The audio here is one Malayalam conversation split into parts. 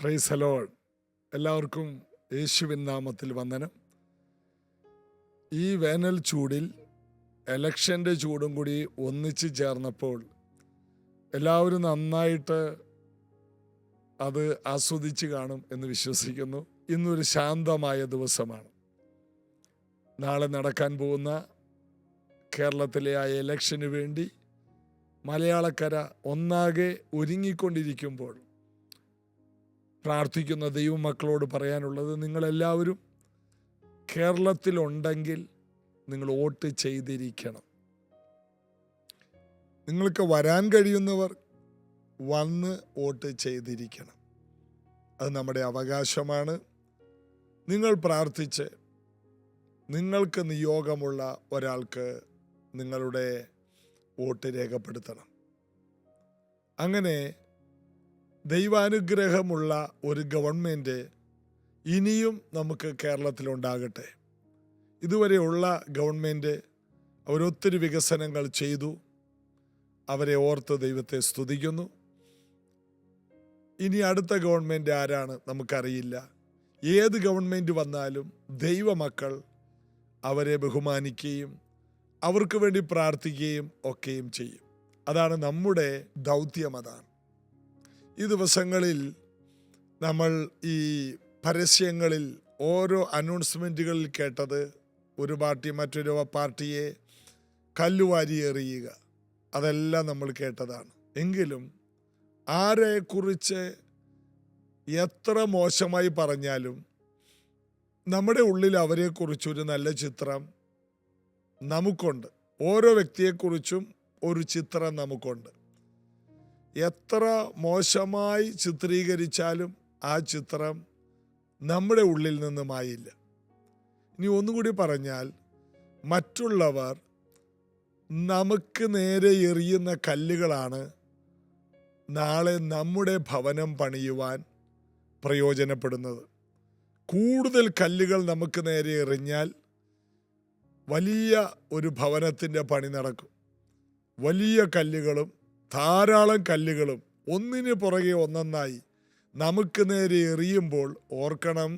Praise the Lord. എല്ലാവർക്കും യേശുവിൻ നാമത്തിൽ വന്ദനം. ഈ വേനൽ ചൂടിൽ ഇലക്ഷൻ്റെ ചൂടും കൂടി ഒന്നിച്ച് ചേർന്നപ്പോൾ എല്ലാവരും നന്നായിട്ട് അത് ആസ്വദിച്ച് കാണും എന്ന് വിശ്വസിക്കുന്നു. ഇന്നൊരു ശാന്തമായ ദിവസമാണ്. നാളെ നടക്കാൻ പോകുന്ന കേരളത്തിലെ ആ ഇലക്ഷന് വേണ്ടി മലയാളക്കര ഒന്നാകെ ഒരുങ്ങിക്കൊണ്ടിരിക്കുമ്പോൾ പ്രാർത്ഥിക്കുന്ന ദൈവമക്കളോട് പറയാനുള്ളത്, നിങ്ങളെല്ലാവരും കേരളത്തിലുണ്ടെങ്കിൽ നിങ്ങൾ വോട്ട് ചെയ്തിരിക്കണം. നിങ്ങൾക്ക് വരാൻ കഴിയുന്നവർ വന്ന് വോട്ട് ചെയ്തിരിക്കണം. അത് നമ്മുടെ അവകാശമാണ്. നിങ്ങൾ പ്രാർത്ഥിച്ച് നിങ്ങൾക്ക് നിയോഗമുള്ള ഒരാൾക്ക് നിങ്ങളുടെ വോട്ട് രേഖപ്പെടുത്തണം. അങ്ങനെ ദൈവാനുഗ്രഹമുള്ള ഒരു ഗവൺമെൻറ് ഇനിയും നമുക്ക് കേരളത്തിലുണ്ടാകട്ടെ. ഇതുവരെയുള്ള ഗവൺമെൻറ് അവരൊത്തിരി വികസനങ്ങൾ ചെയ്തു. അവരെ ഓർത്ത് ദൈവത്തെ സ്തുതിക്കുന്നു. ഇനി അടുത്ത ഗവൺമെൻറ് ആരാണ് നമുക്കറിയില്ല. ഏത് ഗവൺമെൻറ് വന്നാലും ദൈവമക്കൾ അവരെ ബഹുമാനിക്കുകയും അവർക്ക് വേണ്ടി പ്രാർത്ഥിക്കുകയും ഒക്കെയും ചെയ്യും. അതാണ് നമ്മുടെ ദൗത്യം. അതാണ് ഈ ദിവസങ്ങളിൽ നമ്മൾ ഈ പരസ്യങ്ങളിൽ ഓരോ അനൗൺസ്മെൻറ്റുകളിൽ കേട്ടത്, ഒരു പാർട്ടി മറ്റൊരു പാർട്ടിയെ കല്ലുവാരി എറിയുക. അതെല്ലാം നമ്മൾ കേട്ടതാണ്. എങ്കിലും ആരെക്കുറിച്ച് എത്ര മോശമായി പറഞ്ഞാലും നമ്മുടെ ഉള്ളിൽ അവരെക്കുറിച്ചൊരു നല്ല ചിത്രം നമുക്കുണ്ട്. ഓരോ വ്യക്തിയെക്കുറിച്ചും ഒരു ചിത്രം നമുക്കുണ്ട്. എത്ര മോശമായി ചിത്രീകരിച്ചാലും ആ ചിത്രം നമ്മുടെ ഉള്ളിൽ നിന്നുമായില്ല. ഇനി ഒന്നുകൂടി പറഞ്ഞാൽ, മറ്റുള്ളവർ നമുക്ക് നേരെ എറിയുന്ന കല്ലുകളാണ് നാളെ നമ്മുടെ ഭവനം പണിയുവാൻ പ്രയോജനപ്പെടുന്നത്. കൂടുതൽ കല്ലുകൾ നമുക്ക് നേരെ എറിഞ്ഞാൽ വലിയ ഒരു ഭവനത്തിൻ്റെ പണി നടക്കും. വലിയ കല്ലുകളും ധാരാളം കല്ലുകളും ഒന്നിന് പുറകെ ഒന്നൊന്നായി നമുക്ക് നേരെ എറിയുമ്പോൾ ഓർക്കണം,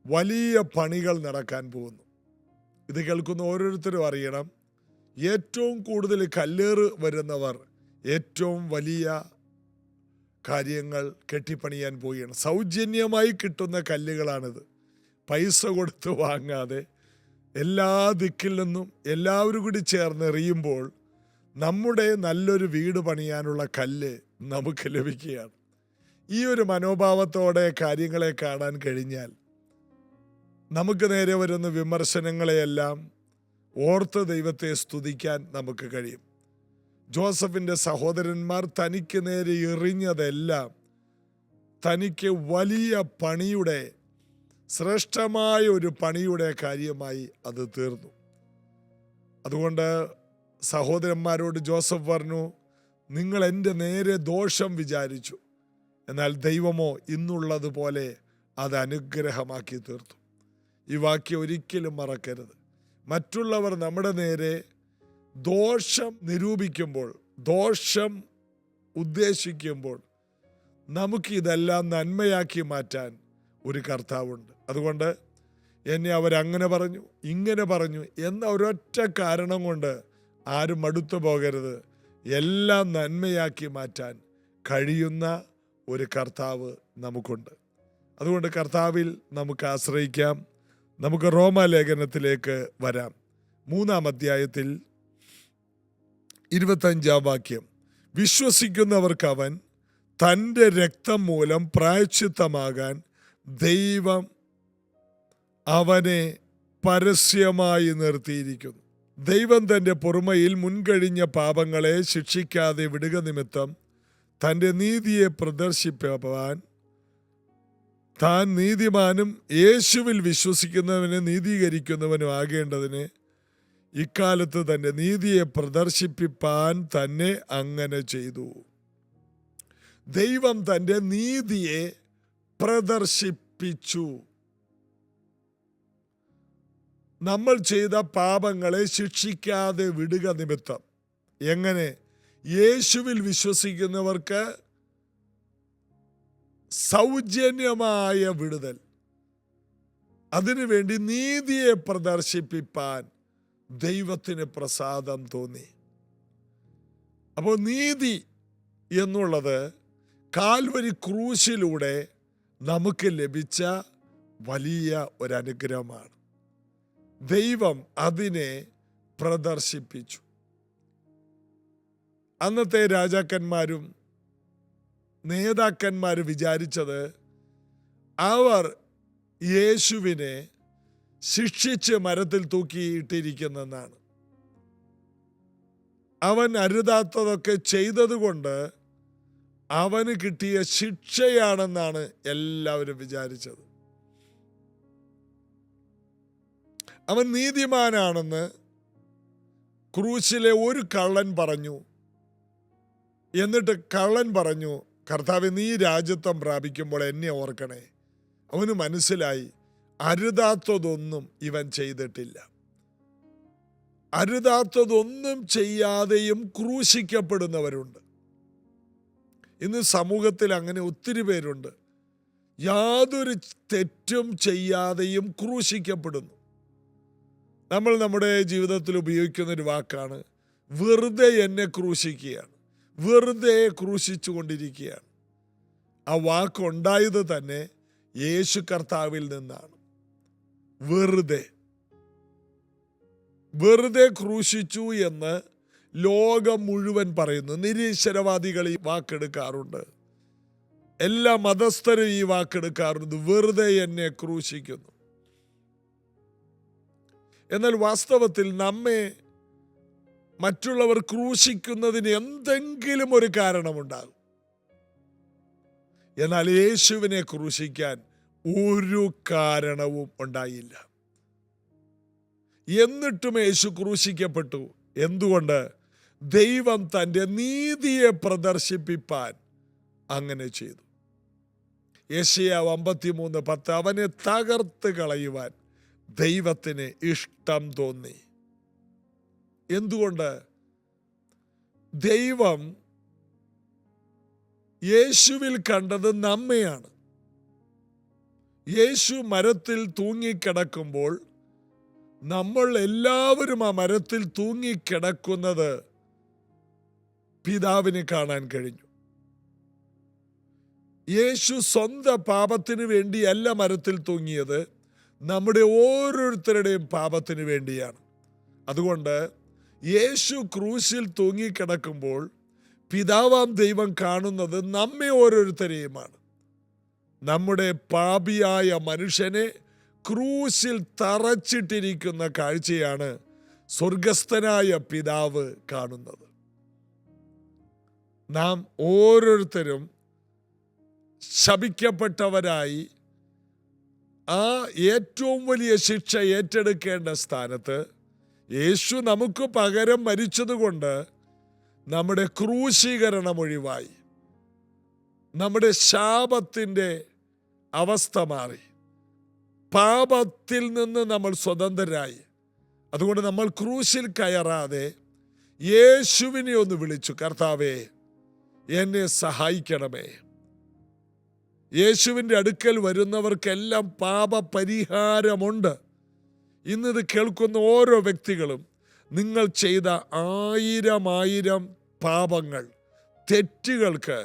വലിയ പണികൾ നടക്കാൻ പോകുന്നു. ഇത് കേൾക്കുന്ന ഓരോരുത്തരും അറിയണം, ഏറ്റവും കൂടുതൽ കല്ലേറ് വരുന്നവർ ഏറ്റവും വലിയ കാര്യങ്ങൾ കെട്ടിപ്പണിയാൻ പോവുകയാണ്. സൗജന്യമായി കിട്ടുന്ന കല്ലുകളാണിത്. പൈസ കൊടുത്ത് വാങ്ങാതെ എല്ലാ ദിക്കിൽ നിന്നും എല്ലാവരും കൂടി ചേർന്ന് എറിയുമ്പോൾ നമ്മുടെ നല്ലൊരു വീട് പണിയാനുള്ള കല്ല് നമുക്ക് ലഭിക്കുകയാണ്. ഈ ഒരു മനോഭാവത്തോടെ കാര്യങ്ങളെ കാണാൻ കഴിഞ്ഞാൽ നമുക്ക് നേരെ വരുന്ന വിമർശനങ്ങളെയെല്ലാം ഓർത്ത് ദൈവത്തെ സ്തുതിക്കാൻ നമുക്ക് കഴിയും. ജോസഫിൻ്റെ സഹോദരന്മാർ തനിക്ക് നേരെ എറിഞ്ഞതെല്ലാം തനിക്ക് വലിയ പണിയുടെ, ശ്രേഷ്ഠമായ ഒരു പണിയുടെ കാര്യമായി അത് തീർന്നു. അതുകൊണ്ട് സഹോദരന്മാരോട് ജോസഫ് പറഞ്ഞു, നിങ്ങൾ എൻ്റെ നേരെ ദോഷം വിചാരിച്ചു, എന്നാൽ ദൈവമോ ഇന്നുള്ളതുപോലെ അത് അനുഗ്രഹമാക്കി തീർത്തു. ഈ വാക്യം ഒരിക്കലും മറക്കരുത്. മറ്റുള്ളവർ നമ്മുടെ നേരെ ദോഷം നിരൂപിക്കുമ്പോൾ, ദോഷം ഉദ്ദേശിക്കുമ്പോൾ നമുക്കിതെല്ലാം നന്മയാക്കി മാറ്റാൻ ഒരു കർത്താവുണ്ട്. അതുകൊണ്ട് എന്നെ അവരങ്ങനെ പറഞ്ഞു, ഇങ്ങനെ പറഞ്ഞു എന്ന ഒരൊറ്റ കാരണം കൊണ്ട് ആരും മടുത്തു പോകരുത്. എല്ലാം നന്മയാക്കി മാറ്റാൻ കഴിയുന്ന ഒരു കർത്താവ് നമുക്കുണ്ട്. അതുകൊണ്ട് കർത്താവിൽ നമുക്ക് ആശ്രയിക്കാം. നമുക്ക് റോമാലേഖനത്തിലേക്ക് വരാം. 3-ാം അധ്യായത്തിൽ 25-ാം വാക്യം, വിശ്വസിക്കുന്നവർക്ക് അവൻ തൻ്റെ രക്തം മൂലം പ്രായശ്ചിത്തമാകാൻ ദൈവം അവനെ പരസ്യമായി നിർത്തിയിരിക്കുന്നു. ദൈവം തൻ്റെ പൊറുമയിൽ മുൻകഴിഞ്ഞ പാപങ്ങളെ ശിക്ഷിക്കാതെ വിടുക നിമിത്തം തൻ്റെ നീതിയെ പ്രദർശിപ്പിപ്പാൻ താൻ നീതിമാനും യേശുവിൽ വിശ്വസിക്കുന്നവനെ നീതീകരിക്കുന്നവനും ആകേണ്ടതിന് ഇക്കാലത്ത് തൻ്റെ നീതിയെ പ്രദർശിപ്പിപ്പാൻ തന്നെ അങ്ങനെ ചെയ്തു. ദൈവം തൻ്റെ നീതിയെ പ്രദർശിപ്പിച്ചു. നമ്മൾ ചെയ്ത പാപങ്ങളെ ശിക്ഷിക്കാതെ വിടുക നിമിത്തം. എങ്ങനെ? യേശുവിൽ വിശ്വസിക്കുന്നവർക്ക് സൗജന്യമായ വിടുതൽ, അതിനുവേണ്ടി നീതിയെ പ്രദർശിപ്പിപ്പാൻ ദൈവത്തിന് പ്രസാദം തോന്നി. അപ്പോൾ നീതി എന്നുള്ളത് കാൽവരി ക്രൂശിലൂടെ നമുക്ക് ലഭിച്ച വലിയ ഒരനുഗ്രഹമാണ്. ദൈവം അതിനെ പ്രദർശിപ്പിച്ചു. അന്നത്തെ രാജാക്കന്മാരും നേതാക്കന്മാരും വിചാരിച്ചത് അവർ യേശുവിനെ ശിക്ഷിച്ച് മരത്തിൽ തൂക്കിയിട്ടിരിക്കുന്നെന്നാണ്. അവൻ അരുതാത്തതൊക്കെ ചെയ്തതുകൊണ്ട് അവന് കിട്ടിയ ശിക്ഷയാണെന്നാണ് എല്ലാവരും വിചാരിച്ചത്. അവൻ നീതിമാനാണെന്ന് ക്രൂശിലെ ഒരു കള്ളൻ പറഞ്ഞു. എന്നിട്ട് കള്ളൻ പറഞ്ഞു, കർത്താവേ, നീ രാജ്യത്വം പ്രാപിക്കുമ്പോൾ എന്നെ ഓർക്കണേ. അവന് മനസ്സിലായി അരുതാത്തതൊന്നും ഇവൻ ചെയ്തിട്ടില്ല. അരുതാത്തതൊന്നും ചെയ്യാതെയും ക്രൂശിക്കപ്പെടുന്നവരുണ്ട്. ഇന്ന് സമൂഹത്തിൽ അങ്ങനെ ഒത്തിരി പേരുണ്ട്. യാതൊരു തെറ്റും ചെയ്യാതെയും ക്രൂശിക്കപ്പെടുന്നു. നമ്മൾ നമ്മുടെ ജീവിതത്തിൽ ഉപയോഗിക്കുന്നൊരു വാക്കാണ് വെറുതെ എന്നെ ക്രൂശിക്കുകയാണ്, വെറുതെ ക്രൂശിച്ചു കൊണ്ടിരിക്കുകയാണ്. ആ വാക്കുണ്ടായത് തന്നെ യേശു കർത്താവിൽ നിന്നാണ്. വെറുതെ ക്രൂശിച്ചു എന്ന് ലോകം മുഴുവൻ പറയുന്നു. നിരീശ്വരവാദികൾ ഈ വാക്കെടുക്കാറുണ്ട്, എല്ലാ മതസ്ഥരും ഈ വാക്കെടുക്കാറുണ്ട്. വെറുതെ എന്നെ ക്രൂശിക്കുന്നു. എന്നാൽ വാസ്തവത്തിൽ നമ്മെ മറ്റുള്ളവർ ക്രൂശിക്കുന്നതിന് എന്തെങ്കിലും ഒരു കാരണമുണ്ടാകും. എന്നാൽ യേശുവിനെ ക്രൂശിക്കാൻ ഒരു കാരണവും ഉണ്ടായില്ല. എന്നിട്ടും യേശു ക്രൂശിക്കപ്പെട്ടു. എന്തുകൊണ്ട്? ദൈവം തൻ്റെ നീതിയെ പ്രദർശിപ്പിപ്പാൻ അങ്ങനെ ചെയ്തു. യെശയ്യാവ് 53:10 അവനെ തകർത്ത് കളയുവാൻ ദൈവത്തിന് ഇഷ്ടം തോന്നി. എന്തുകൊണ്ട്? ദൈവം യേശുവിൽ കണ്ടത് നമ്മെയാണ്. യേശു മരത്തിൽ തൂങ്ങിക്കിടക്കുമ്പോൾ നമ്മൾ എല്ലാവരും ആ മരത്തിൽ തൂങ്ങിക്കിടക്കുന്നത് പിതാവിനെ കാണാൻ കഴിഞ്ഞു. യേശു സ്വന്തം പാപത്തിന് വേണ്ടിയല്ല മരത്തിൽ തൂങ്ങിയത്, നമ്മുടെ ഓരോരുത്തരുടെയും പാപത്തിന് വേണ്ടിയാണ്. അതുകൊണ്ട് യേശു ക്രൂശിൽ തൂങ്ങിക്കിടക്കുമ്പോൾ പിതാവാം ദൈവം കാണുന്നത് നമ്മെ ഓരോരുത്തരെയുമാണ്. നമ്മുടെ പാപിയായ മനുഷ്യനെ ക്രൂശിൽ തറച്ചിട്ടിരിക്കുന്ന കാഴ്ചയാണ് സ്വർഗസ്ഥനായ പിതാവ് കാണുന്നത്. നാം ഓരോരുത്തരും ശപിക്കപ്പെട്ടവരായി ആ ഏറ്റവും വലിയ ശിക്ഷ ഏറ്റെടുക്കേണ്ട സ്ഥാനത്ത് യേശു നമുക്ക് പകരം മരിച്ചതുകൊണ്ട് നമ്മുടെ ക്രൂശീകരണം ഒഴിവായി, നമ്മുടെ ശാപത്തിൻ്റെ അവസ്ഥ മാറി, പാപത്തിൽ നിന്ന് നമ്മൾ സ്വതന്ത്രരായി. അതുകൊണ്ട് നമ്മൾ ക്രൂശിൽ കയറാതെ യേശുവിനെ ഒന്ന് വിളിച്ചു, കർത്താവേ എന്നെ സഹായിക്കണമേ. യേശുവിൻ്റെ അടുക്കൽ വരുന്നവർക്കെല്ലാം പാപപരിഹാരമുണ്ട്. ഇന്നിത് കേൾക്കുന്ന ഓരോ വ്യക്തികളും നിങ്ങൾ ചെയ്ത 1000 പാപങ്ങൾ, തെറ്റുകൾക്ക്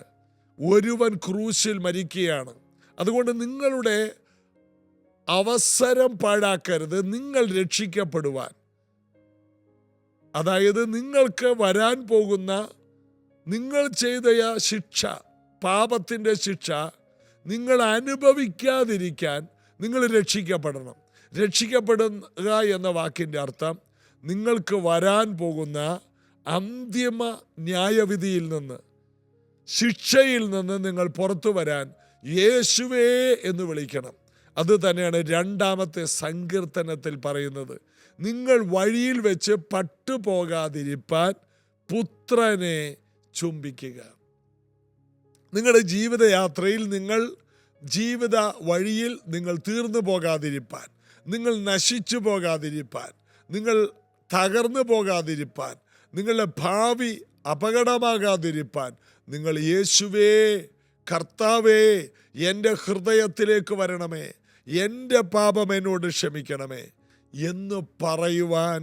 ഒരുവൻ ക്രൂശിൽ മരിക്കുകയാണ്. അതുകൊണ്ട് നിങ്ങളുടെ അവസരം പാഴാക്കരുത്. നിങ്ങൾ രക്ഷിക്കപ്പെടുവാൻ, അതായത് നിങ്ങൾക്ക് വരാൻ പോകുന്ന നിങ്ങൾ ചെയ്ത ശിക്ഷ, പാപത്തിൻ്റെ ശിക്ഷ നിങ്ങൾ അനുഭവിക്കാതിരിക്കാൻ നിങ്ങൾ രക്ഷിക്കപ്പെടണം. രക്ഷിക്കപ്പെടുക എന്ന വാക്കിൻ്റെ അർത്ഥം നിങ്ങൾക്ക് വരാൻ പോകുന്ന അന്തിമ ന്യായവിധിയിൽ നിന്ന്, ശിക്ഷയിൽ നിന്ന് നിങ്ങൾ പുറത്തു വരാൻ യേശുവേ എന്ന് വിളിക്കണം. അത് തന്നെയാണ് 2-ാമത്തെ സങ്കീർത്തനത്തിൽ പറയുന്നത്. നിങ്ങൾ വഴിയിൽ വെച്ച് പട്ടുപോകാതിരിപ്പാൻ പുത്രനെ ചുംബിക്കുക. നിങ്ങളുടെ ജീവിതയാത്രയിൽ ജീവിത വഴിയിൽ നിങ്ങൾ തീർന്നു പോകാതിരിപ്പാൻ, നിങ്ങൾ നശിച്ചു പോകാതിരിപ്പാൻ, നിങ്ങൾ തകർന്നു പോകാതിരിപ്പാൻ, നിങ്ങളുടെ ഭാവി അപകടമാകാതിരിപ്പാൻ നിങ്ങൾ യേശുവേ കർത്താവേ, എൻ്റെ ഹൃദയത്തിലേക്ക് വരണമേ, എൻ്റെ പാപം എന്നോട് ക്ഷമിക്കണമേ എന്ന് പറയുവാൻ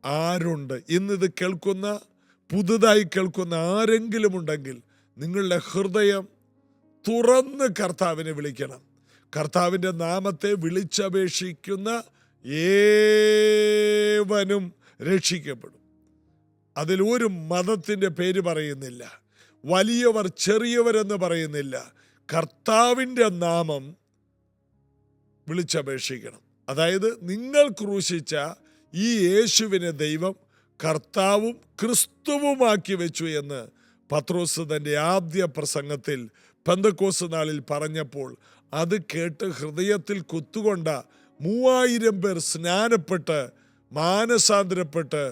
ആരുണ്ട്? ഇന്നിത് കേൾക്കുന്ന, പുതുതായി കേൾക്കുന്ന ആരെങ്കിലും ഉണ്ടെങ്കിൽ നിങ്ങളുടെ ഹൃദയം തുറന്ന് കർത്താവിനെ വിളിക്കണം. കർത്താവിൻ്റെ നാമത്തെ വിളിച്ചപേക്ഷിക്കുന്ന ഏവനും രക്ഷിക്കപ്പെടും. അതിലൊരു മതത്തിൻ്റെ പേര് പറയുന്നില്ല, വലിയവർ ചെറിയവരെന്ന് പറയുന്നില്ല. കർത്താവിൻ്റെ നാമം വിളിച്ചപേക്ഷിക്കണം. അതായത് നിങ്ങൾ ക്രൂശിച്ച ഈ യേശുവിനെ ദൈവം കർത്താവും ക്രിസ്തുവുമാക്കി വെച്ചു എന്ന് പത്രോസ് തൻ്റെ ആദ്യ പ്രസംഗത്തിൽ പെന്തക്കോസ്ത് നാളിൽ പറഞ്ഞപ്പോൾ അത് കേട്ട് ഹൃദയത്തിൽ കുത്തുകൊണ്ട 3000 പേർ സ്നാനപ്പെട്ട് മാനസാന്തരപ്പെട്ട്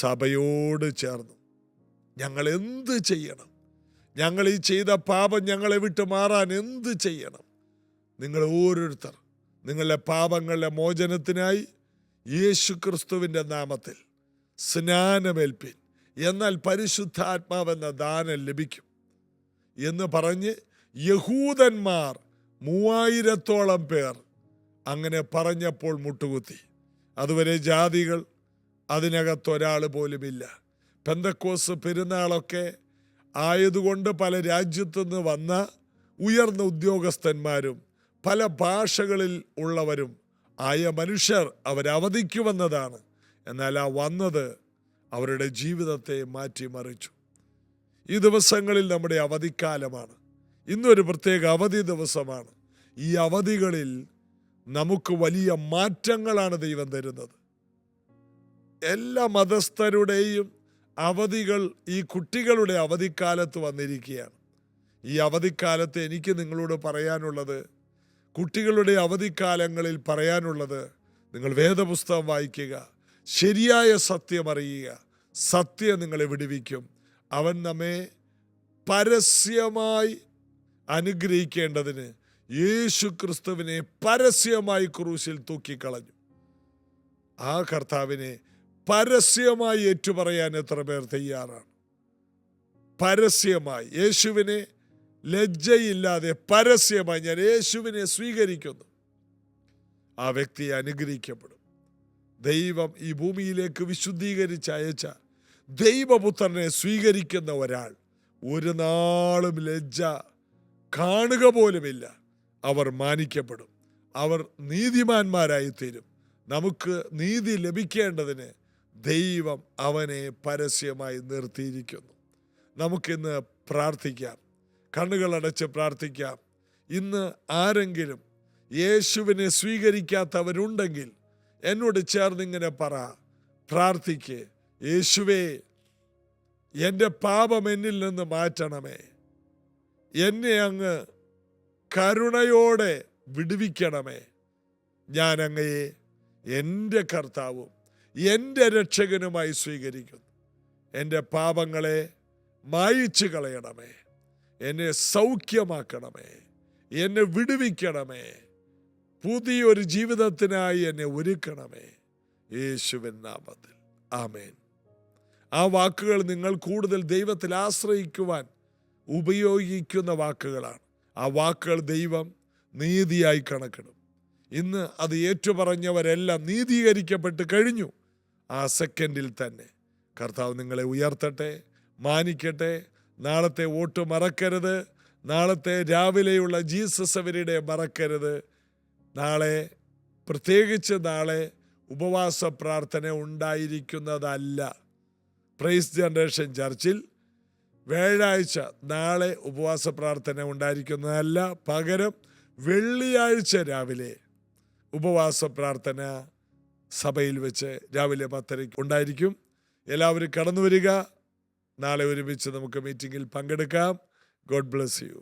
സഭയോട് ചേർന്നു. ഞങ്ങൾ എന്ത് ചെയ്യണം? ഞങ്ങൾ ഈ ചെയ്ത പാപം ഞങ്ങളെ വിട്ട് മാറാൻ എന്ത് ചെയ്യണം? നിങ്ങൾ ഓരോരുത്തർ നിങ്ങളുടെ പാപങ്ങളുടെ മോചനത്തിനായി യേശു ക്രിസ്തുവിൻ്റെ നാമത്തിൽ സ്നാനമേൽപ്പിൻ, എന്നാൽ പരിശുദ്ധാത്മാവെന്ന ദാനം ലഭിക്കും എന്ന് പറഞ്ഞ് യഹൂദന്മാർ 3000-ഓളം പേർ അങ്ങനെ പറഞ്ഞപ്പോൾ മുട്ടുകുത്തി. അതുവരെ ജാതികൾ, അതിനകത്തൊരാൾ പോലുമില്ല. പെന്തക്കോസ്ത് പെരുന്നാളൊക്കെ ആയതുകൊണ്ട് പല രാജ്യത്തുനിന്ന് വന്ന ഉയർന്ന ഉദ്യോഗസ്ഥന്മാരും പല ഭാഷകളിൽ ഉള്ളവരും ആയ മനുഷ്യർ അവരവധിക്ക് വന്നതാണ്. എന്നാൽ ആ വന്നത് അവരുടെ ജീവിതത്തെ മാറ്റിമറിച്ചു. ഈ ദിവസങ്ങളിൽ നമ്മുടെ അവധിക്കാലമാണ്. ഇന്നൊരു പ്രത്യേക അവധി ദിവസമാണ്. ഈ അവധികളിൽ നമുക്ക് വലിയ മാറ്റങ്ങളാണ് ദൈവം തരുന്നത്. എല്ലാ മതസ്ഥരുടെയും അവധികൾ ഈ കുട്ടികളുടെ അവധിക്കാലത്ത് വന്നിരിക്കുകയാണ്. ഈ അവധിക്കാലത്ത് എനിക്ക് നിങ്ങളോട് പറയാനുള്ളത്, കുട്ടികളുടെ അവധിക്കാലങ്ങളിൽ പറയാനുള്ളത്, നിങ്ങൾ വേദപുസ്തകം വായിക്കുക, ശരിയായ സത്യം അറിയുക. സത്യം നിങ്ങളെ വിടുവിക്കും. അവൻ നമ്മെ പരസ്യമായി അനുഗ്രഹിക്കേണ്ടതിന് യേശു ക്രിസ്തുവിനെ പരസ്യമായി ക്രൂശിൽ തൂക്കിക്കളഞ്ഞു. ആ കർത്താവിനെ പരസ്യമായി ഏറ്റുപറയാൻ എത്ര പേർ തയ്യാറാണ്? പരസ്യമായി യേശുവിനെ ലജ്ജയില്ലാതെ പരസ്യമായി ഞാൻ യേശുവിനെ സ്വീകരിക്കുന്നു. ആ വ്യക്തി അനുഗ്രഹിക്കപ്പെടും. ദൈവം ഈ ഭൂമിയിലേക്ക് വിശുദ്ധീകരിച്ച് അയച്ച ദൈവപുത്രനെ സ്വീകരിക്കുന്ന ഒരാൾ ഒരു നാളും ലജ്ജ കാണുക പോലുമില്ല. അവർ മാനിക്കപ്പെടും. അവർ നീതിമാന്മാരായി തീരും. നമുക്ക് നീതി ലഭിക്കേണ്ടതിന് ദൈവം അവനെ പരസ്യമായി നിർത്തിയിരിക്കുന്നു. നമുക്കിന്ന് പ്രാർത്ഥിക്കാം, കണ്ണുകളടച്ച് പ്രാർത്ഥിക്കാം. ഇന്ന് ആരെങ്കിലും യേശുവിനെ സ്വീകരിക്കാത്തവരുണ്ടെങ്കിൽ എന്നോട് ചേർന്നിങ്ങനെ പ്രാർത്ഥിക്ക്. യേശുവേ, എൻ്റെ പാപം എന്നിൽ നിന്ന് മാറ്റണമേ, എന്നെ അങ്ങ് കരുണയോടെ വിടുവിക്കണമേ. ഞാൻ അങ്ങയെ എൻ്റെ കർത്താവും എൻ്റെ രക്ഷകനുമായി സ്വീകരിക്കുന്നു. എൻ്റെ പാപങ്ങളെ മായിച്ചു കളയണമേ, എന്നെ സൗഖ്യമാക്കണമേ, എന്നെ വിടുവിക്കണമേ, പുതിയൊരു ജീവിതത്തിനായി എന്നെ ഒരുക്കണമേ, യേശുവിൻ നാമത്തിൽ ആമേൻ. ആ വാക്കുകൾ നിങ്ങൾ കൂടുതൽ ദൈവത്തിൽ ആശ്രയിക്കുവാൻ ഉപയോഗിക്കുന്ന വാക്കുകളാണ്. ആ വാക്കുകൾ ദൈവം നീതിയായി കണക്കിടും. ഇന്ന് അത് ഏറ്റുപറഞ്ഞവരെല്ലാം നീതീകരിക്കപ്പെട്ട് കഴിഞ്ഞു. ആ സെക്കൻഡിൽ തന്നെ കർത്താവ് നിങ്ങളെ ഉയർത്തട്ടെ, മാനിക്കട്ടെ. നാളത്തെ വോട്ട് മറക്കരുത്. നാളത്തെ രാവിലെയുള്ള ജീസസ് എവരിഡേ മറക്കരുത്. നാളെ, പ്രത്യേകിച്ച് നാളെ ഉപവാസ പ്രാർത്ഥന ഉണ്ടായിരിക്കുന്നതല്ല. പ്രൈസ് ജനറേഷൻ ചർച്ചിൽ വ്യാഴാഴ്ച നാളെ ഉപവാസ പ്രാർത്ഥന ഉണ്ടായിരിക്കുന്നതല്ല. പകരം വെള്ളിയാഴ്ച രാവിലെ ഉപവാസ പ്രാർത്ഥന സഭയിൽ വെച്ച് രാവിലെ 10:30 ഉണ്ടായിരിക്കും. എല്ലാവരും കടന്നു വരിക. നാളെ ഒരുമിച്ച് നമുക്ക് മീറ്റിംഗിൽ പങ്കെടുക്കാം. God bless you.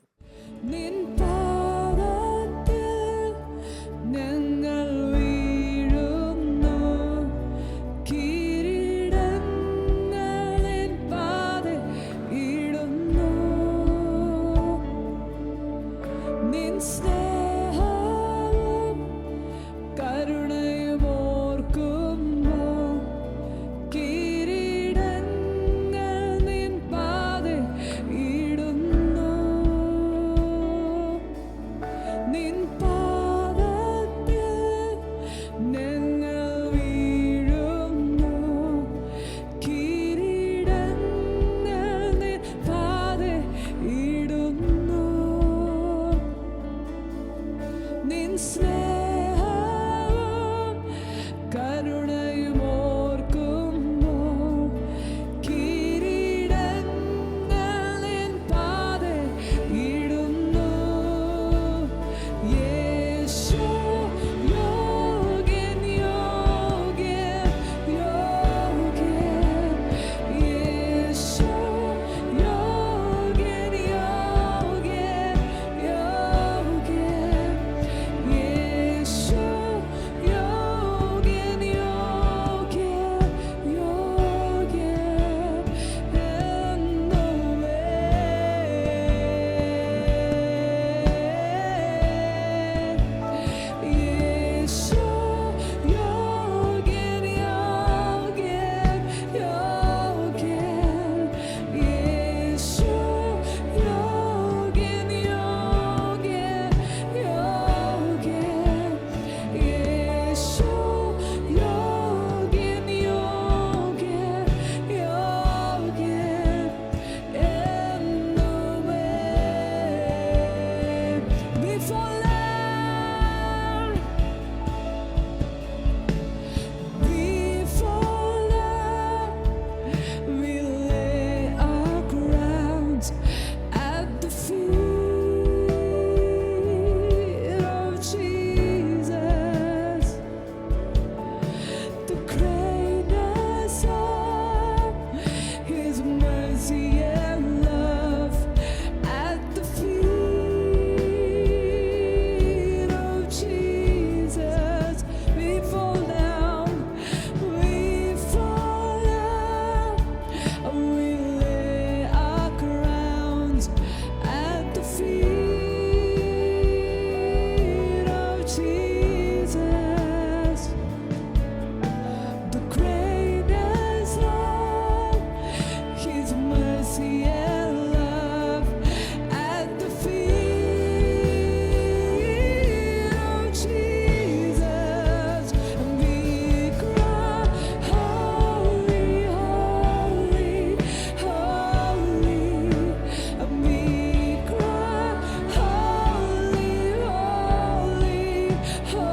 Oh